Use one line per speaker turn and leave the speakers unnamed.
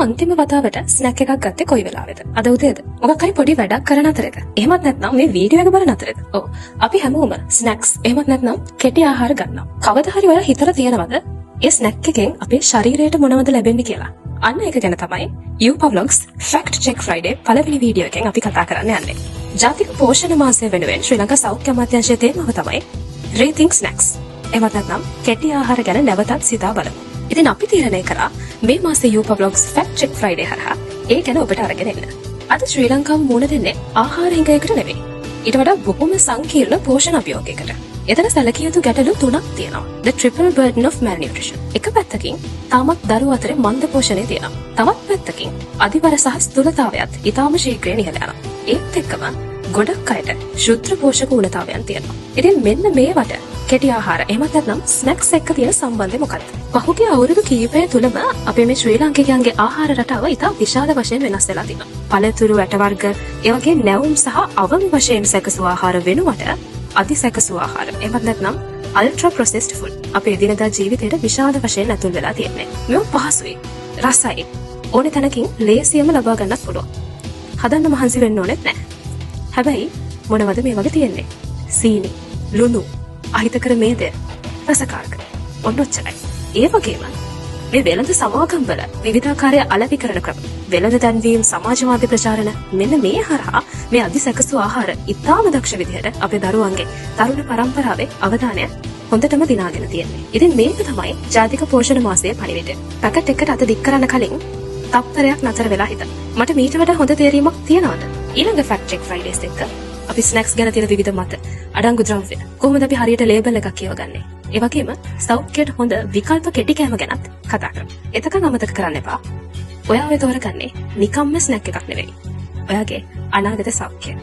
අන්තිම වතාවට ස්නැක් එකක් ගත්තේ කොයි වෙලාවෙද? අද උදේද? මොකක් හරි පොඩි වැඩක් කරන අතරේද? එහෙමත් නැත්නම් මේ වීඩියෝ එක බලන අතරේද? ඔව්. අපි හැමෝම ස්නැක්ස් එහෙමත් නැත්නම් කෙටි ආහාර ගන්නවා. කවදා හරි ඔයා හිතලා තියෙනවද? ඒ ස්නැක් එකෙන් අපේ ශරීරයට මොනවද ලැබෙන්නේ කියලා? අන්න ඒක ගැන තමයි Yupa Vlogs Fact Check Friday පළවෙනි වීඩියෝ එකෙන් අපි කතා කරන්න යන්නේ. ජාතික පෝෂණ මාසය වෙනුවෙන් ශ්‍රී ලංකා සෞඛ්‍ය අමාත්‍යාංශයේ තේමාව තමයි Rethink Snacks. එහෙමත් නැත්නම් කෙටි ආහාර ගැන නැවතත් සිතා බලමු. ඉතින් අපි තීරණය කරා මේ මාසේ Yupa Vlogs Fact Check Friday හරහා ඒ ගැන ඔබට අරගෙන එන්න. අද ශ්‍රී ලංකාව මුහුණ දෙන්නේ ආහාර හිඟයකට නෙවෙයි. ඊට වඩා බොහොම සංකීර්ණ පෝෂණ අභියෝගයකට. එතන සැලකිය යුතු ගැටලු තුනක් තියෙනවා. The triple burden of malnutrition. එක පැත්තකින් තාමත් දරුවෝ අතරේ මන්ද පෝෂණය තියෙනවා. තවත් පැත්තකින් අධිවර සහ ස්ථූලතාවයත් ඊටාම ශීඝ්‍රයෙන් ඉහළ යනවා. ඒත් එක්කම ගොඩක් අයට ශුද්ධ පෝෂක ඌනතාවයන් තියෙනවා. ඉතින් මෙන්න මේවට කෙටි ආහාර එහෙමත් නැත්නම් ස්නැක්ස් එක්ක තියෙන සම්බන්ධය මොකක්ද? පහුගිය අවුරුදු කිහිපය තුළම අපේ මේ ශ්‍රී ලාංකිකයන්ගේ ආහාර රටාව ඉතා විශාල වශයෙන් වෙනස් වෙලා තියෙනවා. පළතුරු ඇට වර්ග, ඒ වගේ නැවුම් සහ අවම වශයෙන් සැකසූ ආහාර වෙනුවට අධිසැකසූ ආහාර එහෙමත් නැත්නම් අල්ට්‍රා ප්‍රොසෙස්ඩ් ෆුඩ් අපේ දිනදා ජීවිතයට විශාල වශයෙන් ඇතුල් වෙලා තියෙන්නේ. මේවා පහසුයි, රසයි, ඕනේ තැනකින් ලේසියෙන්ම ලබා ගන්නත් පුළුවන්. හදන්න මහන්සි වෙන්න ඕනෙත් නැහැ. හැබැයි මොනවද මේ වගේ තියෙන්නේ? සීනි, ලුණු, අහිතකර මේදය, රසකාරක. ඔන්න ඔච්චරයි. ඒ වගේම මේ වෙළඳ සමාගම්වල විවිධාකාරය අලෙවි කරන ක්‍රම, වෙළඳ දැන්වීම්, සමාජ මාධ්‍ය ප්‍රචාරණ මෙන්න මේ හරහා මේ අධිසැකසූ ආහාර ඉතාම දක්ෂ විදිහට අපේ දරුවන්ගේ තරුණ පරම්පරාවේ අවධානය හොඳටම දිනාගෙන තියෙන්නේ. ඉතින් මේක තමයි ජාතික පෝෂණ මාසයේ පණිවිඩය. පැකට් එකට අත දික් කරන්න කලින් තප්පරයක් නතර වෙලා හිතන්න. මට මීට වඩා හොඳ තේරීමක් තියනවද? ඊළඟ ෆැක්ට් චෙක් ෆ්‍රයිඩේස් එක්ක අපි ස්නැක්ස් ගැන තියෙන විවිධ මත, අඩංගු ද්‍රව්‍ය කොහොමද අපි හරියට ලේබල් එකක් කියවගන්නේ? ඒ වගේම සෞඛ්‍යයට හොඳ විකල්ප කෙටි කෑම ගැනත් කතා කරමු. එතකන් අමතක කරන්න එපා. ඔයා ඔය තෝරගන්නේ නිකම්ම ස්නැක් එකක් නෙවෙයි. ඔයාගේ අනාගත සෞඛ්‍යය.